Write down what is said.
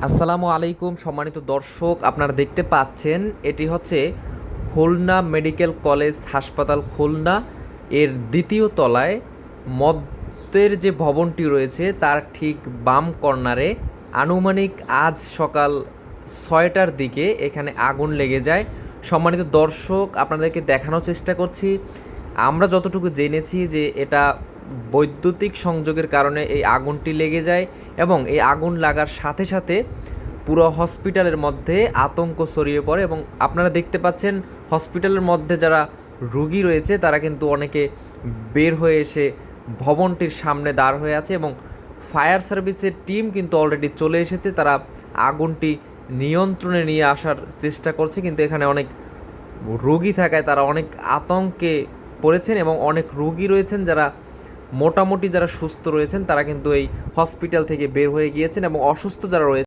আসসালামু আলাইকুম সম্মানিত দর্শক, আপনারা দেখতে পাচ্ছেন এটি হচ্ছে খুলনা মেডিকেল কলেজ হাসপাতাল খুলনা এর দ্বিতীয় তলায় মধ্যের যে ভবনটি রয়েছে তার ঠিক বাম কর্নারে আনুমানিক আজ সকাল 6টার দিকে এখানে আগুন লেগে যায়। সম্মানিত দর্শক, আপনাদেরকে দেখানোর চেষ্টা করছি। আমরা যতটুকু জেনেছি যে এটা বৈদ্যুতিক সংযোগের কারণে এই আগুনটি লেগে যায় এবং এই আগুন লাগার সাথে সাথে পুরো হসপিটালের মধ্যে আতঙ্ক ছড়িয়ে পড়ে এবং আপনারা দেখতে পাচ্ছেন হসপিটালের মধ্যে যারা রুগী রয়েছে তারা কিন্তু অনেকে বের হয়ে এসে ভবনটির সামনে দাঁড় হয়ে আছে এবং ফায়ার সার্ভিসের টিম কিন্তু অলরেডি চলে এসেছে। তারা আগুনটি নিয়ন্ত্রণে নিয়ে আসার চেষ্টা করছে, কিন্তু এখানে অনেক রোগী থাকায় তারা অনেক আতঙ্কে পড়েছেন এবং অনেক রোগী রয়েছেন যারা মোটামুটি যারা সুস্থ রয়েছেন তারা কিন্তু এই হসপিটাল থেকে বের হয়ে গিয়েছেন এবং অসুস্থ যারা রয়েছে